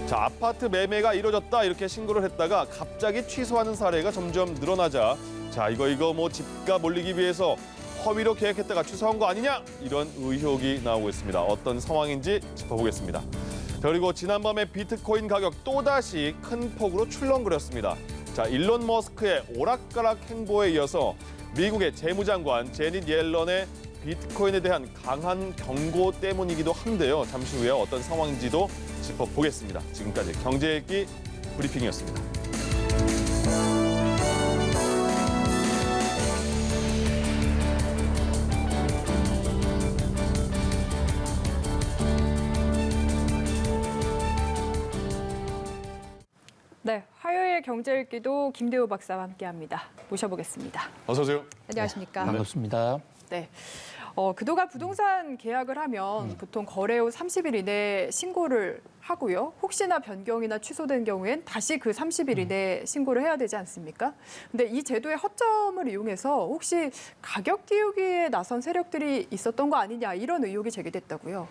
자, 아파트 매매가 이루어졌다 이렇게 신고를 했다가 갑자기 취소하는 사례가 점점 늘어나자 자, 이거 뭐 집값 올리기 위해서 허위로 계획했다가 취소한 거 아니냐? 이런 의혹이 나오고 있습니다. 어떤 상황인지 짚어보겠습니다. 그리고 지난밤에 비트코인 가격 또다시 큰 폭으로 출렁거렸습니다. 자, 일론 머스크의 오락가락 행보에 이어서 미국의 재무장관 제닛 옐런의 비트코인에 대한 강한 경고 때문이기도 한데요. 잠시 후에 어떤 상황인지도 짚어보겠습니다. 지금까지 경제읽기 브리핑이었습니다. 네, 화요일 경제읽기도 김대우 박사와 함께합니다. 모셔보겠습니다. 어서 오세요. 안녕하십니까? 반갑습니다. 네. 그동안 부동산 계약을 하면 보통 거래 후 30일 이내에 신고를 하고요. 혹시나 변경이나 취소된 경우엔 다시 그 30일 이내에 신고를 해야 되지 않습니까? 근데 이 제도의 허점을 이용해서 혹시 가격 띄우기에 나선 세력들이 있었던 거 아니냐 이런 의혹이 제기됐다고요.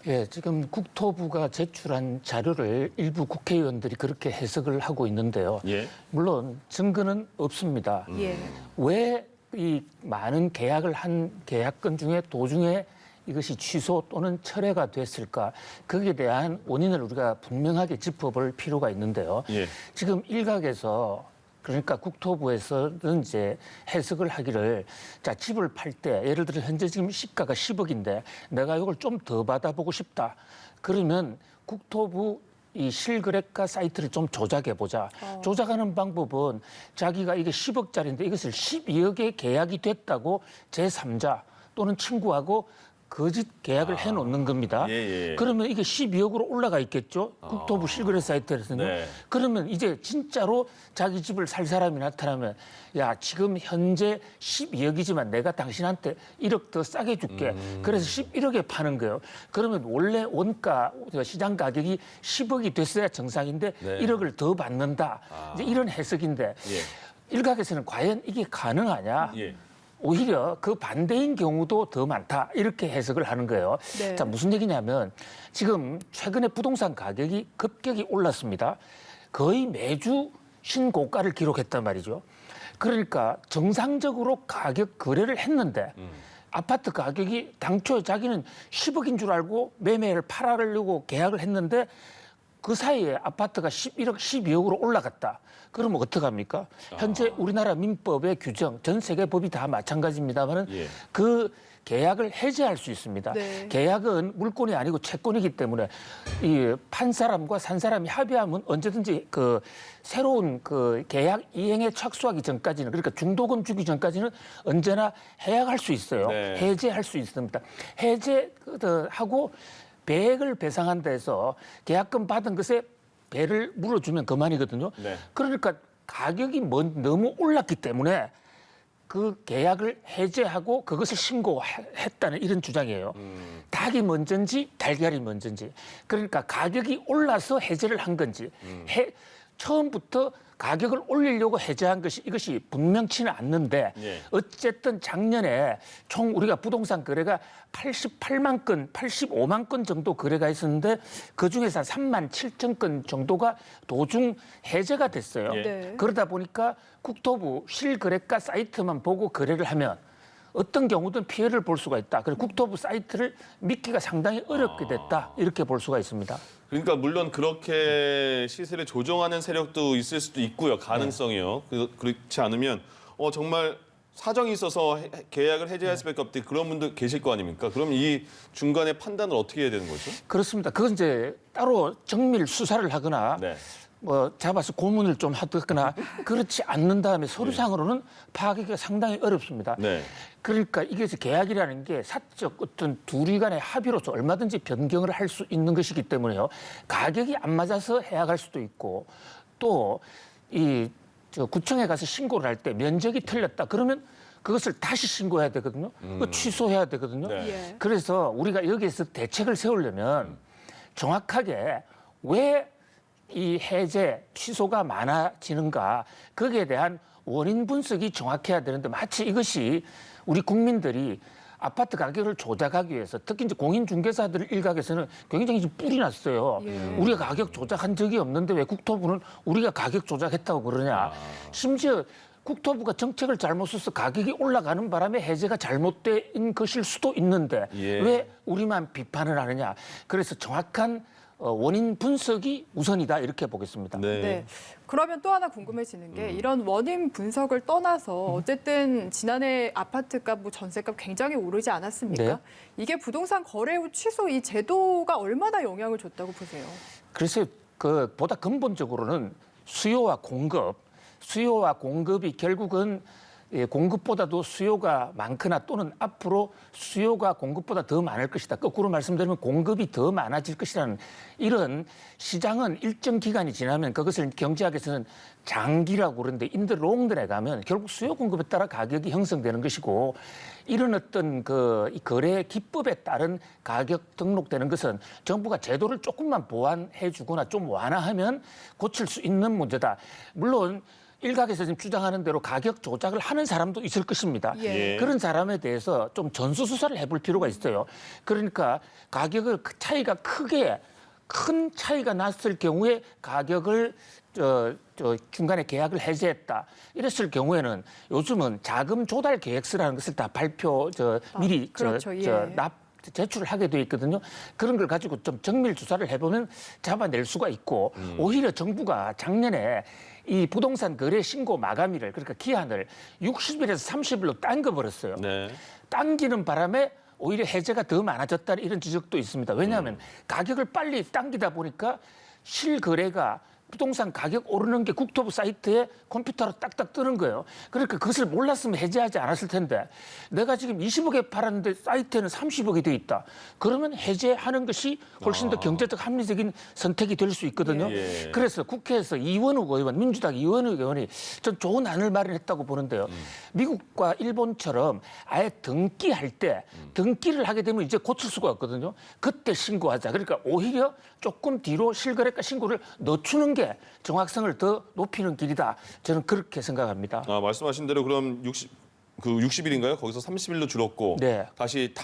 예, 지금 국토부가 제출한 자료를 일부 국회의원들이 그렇게 해석을 하고 있는데요. 예. 물론 증거는 없습니다. 예. 왜 이 많은 계약을 한 계약건 중에 도중에 이것이 취소 또는 철회가 됐을까? 거기에 대한 원인을 우리가 분명하게 짚어볼 필요가 있는데요. 예. 지금 일각에서 그러니까 국토부에서는 이제 해석을 하기를 자, 집을 팔 때 예를 들어 현재 지금 시가가 10억인데 내가 이걸 좀 더 받아보고 싶다. 그러면 국토부 이 실거래가 사이트를 좀 조작해 보자. 조작하는 방법은 자기가 이게 10억짜리인데 이것을 12억에 계약이 됐다고 제3자 또는 친구하고 거짓 계약을 해놓는 겁니다. 예. 그러면 이게 12억으로 올라가 있겠죠. 국토부 실거래 사이트에서는. 네. 그러면 이제 진짜로 자기 집을 살 사람이 나타나면 야, 지금 현재 12억이지만 내가 당신한테 1억 더 싸게 줄게. 그래서 11억에 파는 거예요. 그러면 원래 원가 시장 가격이 10억이 됐어야 정상인데 네. 1억을 더 받는다. 이제 이런 해석인데 예. 일각에서는 과연 이게 가능하냐? 예. 오히려 그 반대인 경우도 더 많다 이렇게 해석을 하는 거예요. 네. 자, 무슨 얘기냐면 지금 최근에 부동산 가격이 급격히 올랐습니다. 거의 매주 신고가를 기록했단 말이죠. 그러니까 정상적으로 가격 거래를 했는데 아파트 가격이 당초에 자기는 10억인 줄 알고 매매를 팔아려고 계약을 했는데 그 사이에 아파트가 11억, 12억으로 올라갔다. 그러면 어떡합니까? 현재 우리나라 민법의 규정, 전 세계 법이 다 마찬가지입니다만 예. 그 계약을 해제할 수 있습니다. 네. 계약은 물권이 아니고 채권이기 때문에 이 판 사람과 산 사람이 합의하면 언제든지 그 새로운 그 계약 이행에 착수하기 전까지는 그러니까 중도금 주기 전까지는 언제나 해약할 수 있어요. 네. 해제할 수 있습니다. 해제하고 배액을 배상한다 해서 계약금 받은 것에 배를 물어주면 그만이거든요. 네. 그러니까 가격이 너무 올랐기 때문에 그 계약을 해제하고 그것을 신고했다는 이런 주장이에요. 닭이 먼저인지 달걀이 먼저인지. 그러니까 가격이 올라서 해제를 한 건지 처음부터 가격을 올리려고 해제한 것이 이것이 분명치는 않는데 예. 어쨌든 작년에 총 우리가 부동산 거래가 88만 건, 85만 건 정도 거래가 있었는데 그중에서 한 3만 7천 건 정도가 도중 해제가 됐어요. 예. 네. 그러다 보니까 국토부 실거래가 사이트만 보고 거래를 하면 어떤 경우든 피해를 볼 수가 있다. 그리고 국토부 사이트를 믿기가 상당히 어렵게 됐다. 이렇게 볼 수가 있습니다. 그러니까 물론 그렇게 시세를 조정하는 세력도 있을 수도 있고요. 가능성이요. 그렇지 않으면 정말 사정이 있어서 계약을 해제할 수밖에 없대 그런 분들 계실 거 아닙니까? 그럼 이 중간에 판단을 어떻게 해야 되는 거죠? 그렇습니다. 그건 이제 따로 정밀 수사를 하거나 네. 뭐 잡아서 고문을 좀 하거나 그렇지 않는 다음에 서류상으로는 파악하기가 상당히 어렵습니다. 네. 그러니까 이게 계약이라는 게 사적 어떤 둘이 간의 합의로서 얼마든지 변경을 할 수 있는 것이기 때문에요. 가격이 안 맞아서 해약할 수도 있고 또 이 구청에 가서 신고를 할 때 면적이 틀렸다 그러면 그것을 다시 신고해야 되거든요. 그거 취소해야 되거든요. 네. 예. 그래서 우리가 여기에서 대책을 세우려면 정확하게 왜 이 해제, 취소가 많아지는가 거기에 대한 원인 분석이 정확해야 되는데 마치 이것이 우리 국민들이 아파트 가격을 조작하기 위해서 특히 이제 공인중개사들 일각에서는 굉장히 좀 뿔이 났어요. 우리가 가격 조작한 적이 없는데 왜 국토부는 우리가 가격 조작했다고 그러냐. 심지어 국토부가 정책을 잘못 써서 가격이 올라가는 바람에 해제가 잘못된 것일 수도 있는데 왜 우리만 비판을 하느냐. 그래서 정확한 원인 분석이 우선이다 이렇게 보겠습니다. 네. 그러면 또 하나 궁금해지는 게 이런 원인 분석을 떠나서 어쨌든 지난해 아파트값, 뭐 전세값 굉장히 오르지 않았습니까? 네. 이게 부동산 거래 후 취소 이 제도가 얼마나 영향을 줬다고 보세요? 그래서 그 보다 근본적으로는 수요와 공급이 결국은 공급보다도 수요가 많거나 또는 앞으로 수요가 공급보다 더 많을 것이다. 거꾸로 말씀드리면 공급이 더 많아질 것이라는 이런 시장은 일정 기간이 지나면 그것을 경제학에서는 장기라고 그러는데 인더 롱런에 가면 결국 수요 공급에 따라 가격이 형성되는 것이고 이런 어떤 이 거래 기법에 따른 가격 등록되는 것은 정부가 제도를 조금만 보완해 주거나 좀 완화하면 고칠 수 있는 문제다. 물론 일각에서 지금 주장하는 대로 가격 조작을 하는 사람도 있을 것입니다. 그런 사람에 대해서 좀 전수조사를 해볼 필요가 있어요. 그러니까 가격을 큰 차이가 났을 경우에 가격을 중간에 계약을 해제했다. 이랬을 경우에는 요즘은 자금 조달 계획서라는 것을 다 미리 그렇죠. 제출을 하게 돼 있거든요. 그런 걸 가지고 좀 정밀 조사를 해보면 잡아낼 수가 있고 오히려 정부가 작년에 이 부동산 거래 신고 마감일을 그러니까 기한을 60일에서 30일로 당겨버렸어요. 당기는 바람에 오히려 해제가 더 많아졌다는 이런 지적도 있습니다. 왜냐하면 가격을 빨리 당기다 보니까 실거래가 부동산 가격 오르는 게 국토부 사이트에 컴퓨터로 딱딱 뜨는 거예요. 그러니까 그것을 몰랐으면 해제하지 않았을 텐데 내가 지금 20억에 팔았는데 사이트에는 30억이 돼 있다. 그러면 해제하는 것이 훨씬 더 경제적 합리적인 선택이 될 수 있거든요. 그래서 국회에서 민주당 이원욱 의원이 전 좋은 안을 마련했다고 보는데요. 미국과 일본처럼 아예 등기를 하게 되면 이제 고칠 수가 없거든요. 그때 신고하자. 그러니까 오히려 조금 뒤로 실거래가 신고를 늦추는 게 정확성을 더 높이는 길이다. 저는 그렇게 생각합니다. 말씀하신 대로 그럼 60일인가요? 거기서 30일로 줄었고 다시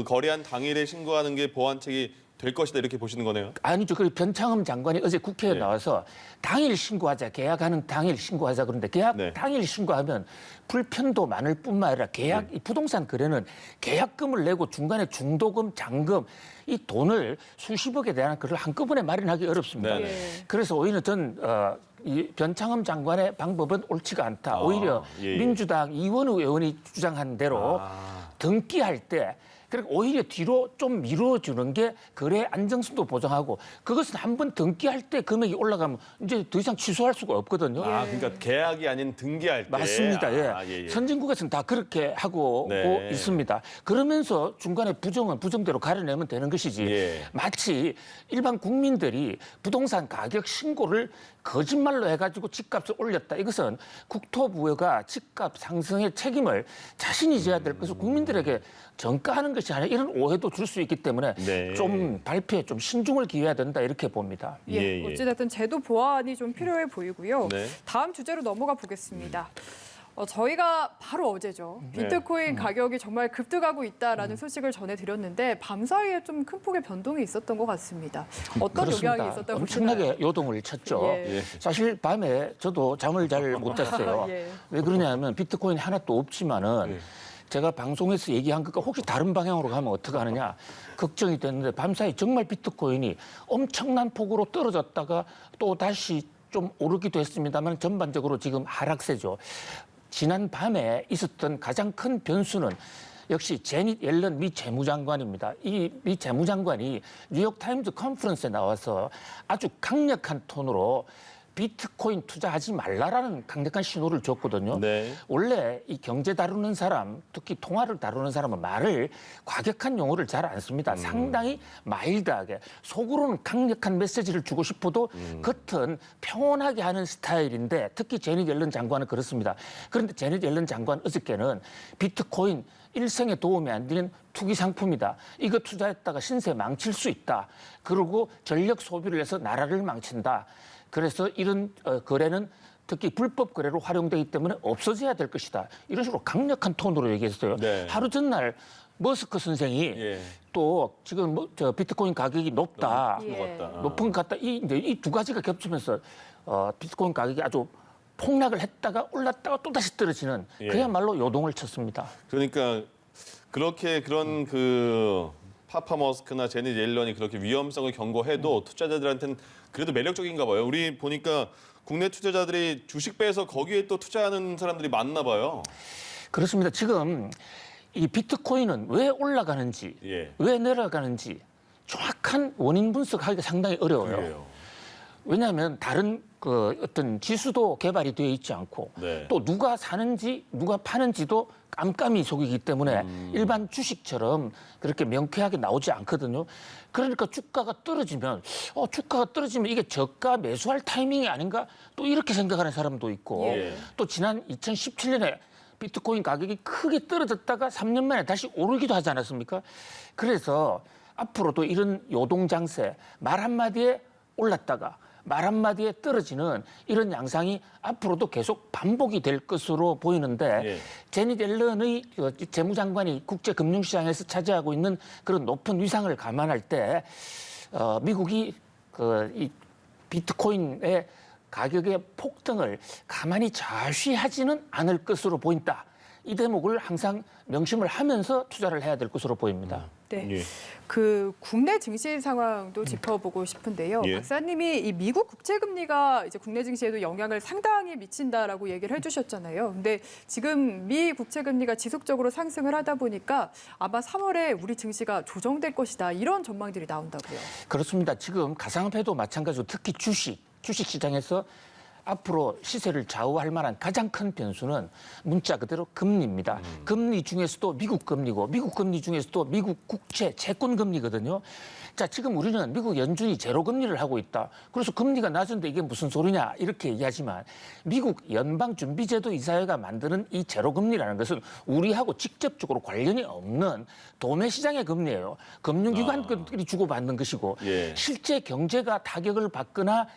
거래한 당일에 신고하는 게 보완책이 될 것이다 이렇게 보시는 거네요. 아니죠. 그리고 변창흠 장관이 어제 국회에 나와서 당일 신고하자, 계약하는 당일 신고하자 그런데 당일 신고하면 불편도 많을 뿐만 아니라 이 부동산 거래는 계약금을 내고 중간에 중도금, 잔금 이 돈을 수십억에 대한 그걸 한꺼번에 마련하기 어렵습니다. 그래서 오히려 이 변창흠 장관의 방법은 옳지가 않다. 오히려 민주당 이원우 의원이 주장한 대로 등기할 때 그러니까 오히려 뒤로 좀 미뤄주는 게 거래 안정성도 보장하고 그것은 한번 등기할 때 금액이 올라가면 이제 더 이상 취소할 수가 없거든요. 그러니까 계약이 아닌 등기할 때. 맞습니다. 선진국에서는 다 그렇게 하고 있습니다. 그러면서 중간에 부정대로 가려내면 되는 것이지 마치 일반 국민들이 부동산 가격 신고를 거짓말로 해가지고 집값을 올렸다. 이것은 국토부가 집값 상승의 책임을 자신이 져야 될 것을 국민들에게 전가하는 것이 아니라 이런 오해도 줄 수 있기 때문에 좀 발표에 좀 신중을 기해야 된다 이렇게 봅니다. 어찌됐든 제도 보완이 좀 필요해 보이고요. 다음 주제로 넘어가 보겠습니다. 저희가 바로 어제죠. 비트코인 가격이 정말 급등하고 있다라는 소식을 전해드렸는데 밤사이에 좀 큰 폭의 변동이 있었던 것 같습니다. 어떤 그렇습니다. 영향이 있었다고 엄청나게 보시나요? 요동을 쳤죠. 사실 밤에 저도 잠을 잘 못 잤어요. 왜 그러냐면 비트코인이 하나 또 없지만은 제가 방송에서 얘기한 것과 혹시 다른 방향으로 가면 어떡하느냐 걱정이 됐는데 밤사이 정말 비트코인이 엄청난 폭으로 떨어졌다가 또 다시 좀 오르기도 했습니다만 전반적으로 지금 하락세죠. 지난 밤에 있었던 가장 큰 변수는 역시 제닛 옐런 미 재무장관입니다. 이 미 재무장관이 뉴욕타임즈 컨퍼런스에 나와서 아주 강력한 톤으로 비트코인 투자하지 말라라는 강력한 신호를 줬거든요. 원래 이 경제 다루는 사람, 특히 통화를 다루는 사람은 말을 과격한 용어를 잘 안 씁니다. 상당히 마일드하게 속으로는 강력한 메시지를 주고 싶어도 겉은 평온하게 하는 스타일인데 특히 제닛 옐런 장관은 그렇습니다. 그런데 제닛 옐런 장관 어저께는 비트코인 일생에 도움이 안 되는 투기 상품이다. 이거 투자했다가 신세 망칠 수 있다. 그리고 전력 소비를 해서 나라를 망친다. 그래서 이런 거래는 특히 불법 거래로 활용되기 때문에 없어져야 될 것이다. 이런 식으로 강력한 톤으로 얘기했어요. 네. 하루 전날 머스크 선생이 예. 또 지금 저 비트코인 가격이 높다. 예. 먹었다. 높은 것 같다. 이 두 가지가 겹치면서 비트코인 가격이 아주 폭락을 했다가 올랐다가 또 다시 떨어지는 예. 그야말로 요동을 쳤습니다. 그러니까 그렇게 그런 그 파파머스크나 제니 옐런이 그렇게 위험성을 경고해도 투자자들한테는 그래도 매력적인가 봐요. 우리 보니까 국내 투자자들이 주식 빼서 거기에 또 투자하는 사람들이 많나 봐요. 그렇습니다. 지금 이 비트코인은 왜 올라가는지, 예. 왜 내려가는지 정확한 원인 분석하기가 상당히 어려워요. 그래요. 왜냐하면 다른 그 어떤 지수도 개발이 되어 있지 않고 네. 또 누가 사는지 누가 파는지도 깜깜이 속이기 때문에 일반 주식처럼 그렇게 명쾌하게 나오지 않거든요. 그러니까 주가가 떨어지면 이게 저가 매수할 타이밍이 아닌가 또 이렇게 생각하는 사람도 있고 예. 또 지난 2017년에 비트코인 가격이 크게 떨어졌다가 3년 만에 다시 오르기도 하지 않았습니까? 그래서 앞으로도 이런 요동장세, 말 한마디에 올랐다가 말 한마디에 떨어지는 이런 양상이 앞으로도 계속 반복이 될 것으로 보이는데 예. 제니 옐런의 재무장관이 국제금융시장에서 차지하고 있는 그런 높은 위상을 감안할 때 미국이 이 비트코인의 가격의 폭등을 가만히 좌시하지는 않을 것으로 보인다. 이 대목을 항상 명심을 하면서 투자를 해야 될 것으로 보입니다. 네. 예. 그 국내 증시 상황도 짚어보고 싶은데요. 예. 박사님이 이 미국 국채금리가 이제 국내 증시에도 영향을 상당히 미친다라고 얘기를 해주셨잖아요. 근데 지금 미 국채금리가 지속적으로 상승을 하다 보니까 아마 3월에 우리 증시가 조정될 것이다. 이런 전망들이 나온다고요. 그렇습니다. 지금 가상화폐도 마찬가지로 특히 주식 시장에서 앞으로 시세를 좌우할 만한 가장 큰 변수는 문자 그대로 금리입니다. 금리 중에서도 미국 금리고 미국 금리 중에서도 미국 국채 채권 금리거든요. 자, 지금 우리는 미국 연준이 제로 금리를 하고 있다. 그래서 금리가 낮은데 이게 무슨 소리냐 이렇게 얘기하지만 미국 연방준비제도 이사회가 만드는 이 제로 금리라는 것은 우리하고 직접적으로 관련이 없는 도매 시장의 금리예요. 금융기관들이 주고받는 것이고 예. 실제 경제가 타격을 받거나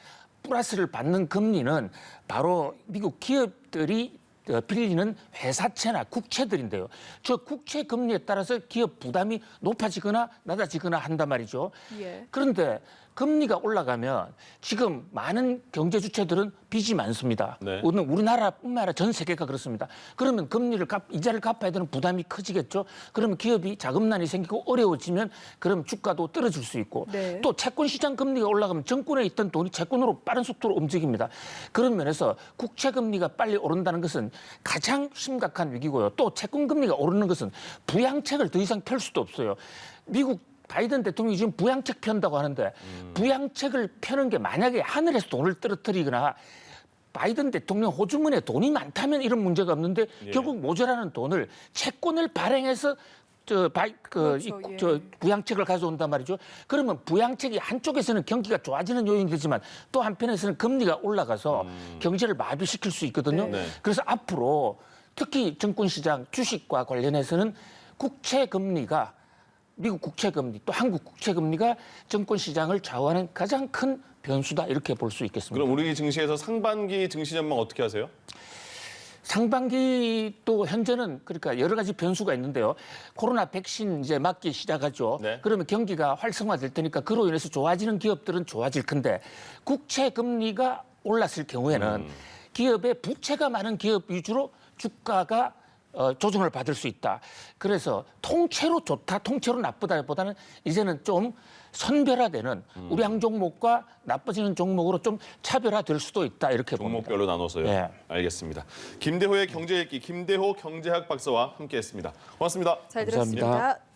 플러스를 받는 금리는 바로 미국 기업들이 빌리는 회사채나 국채들인데요. 저 국채 금리에 따라서 기업 부담이 높아지거나 낮아지거나 한단 말이죠. 예. 그런데 금리가 올라가면 지금 많은 경제 주체들은 빚이 많습니다. 네. 우리나라뿐만 아니라 전 세계가 그렇습니다. 그러면 이자를 갚아야 되는 부담이 커지겠죠. 그러면 기업이 자금난이 생기고 어려워지면 그럼 주가도 떨어질 수 있고 네. 또 채권 시장 금리가 올라가면 정권에 있던 돈이 채권으로 빠른 속도로 움직입니다. 그런 면에서 국채 금리가 빨리 오른다는 것은 가장 심각한 위기고요. 또 채권 금리가 오르는 것은 부양책을 더 이상 펼 수도 없어요. 미국 바이든 대통령이 지금 부양책 편다고 하는데 부양책을 펴는 게 만약에 하늘에서 돈을 떨어뜨리거나 바이든 대통령 호주머니에 돈이 많다면 이런 문제가 없는데 예. 결국 모자라는 돈을 채권을 발행해서 그렇죠, 예. 부양책을 가져온단 말이죠. 그러면 부양책이 한쪽에서는 경기가 좋아지는 요인이 되지만 또 한편에서는 금리가 올라가서 경제를 마비시킬 수 있거든요. 네. 네. 그래서 앞으로 특히 증권시장 주식과 관련해서는 국채금리가 미국 국채금리 또 한국 국채금리가 증권시장을 좌우하는 가장 큰 변수다 이렇게 볼 수 있겠습니다. 그럼 우리 증시에서 상반기 증시 전망 어떻게 하세요? 상반기 또 현재는 그러니까 여러 가지 변수가 있는데요. 코로나 백신 이제 맞기 시작하죠. 네. 그러면 경기가 활성화될 테니까 그로 인해서 좋아지는 기업들은 좋아질 건데 국채 금리가 올랐을 경우에는 기업의 부채가 많은 기업 위주로 주가가 조정을 받을 수 있다. 그래서 통째로 좋다, 통째로 나쁘다보다는 이제는 좀 선별화되는 우량 종목과 나빠지는 종목으로 좀 차별화될 수도 있다 이렇게 봅니다. 종목별로 나눠서요. 네. 알겠습니다. 김대호의 경제 읽기 김대호 경제학 박사와 함께했습니다. 고맙습니다. 잘 감사합니다. 들었습니다.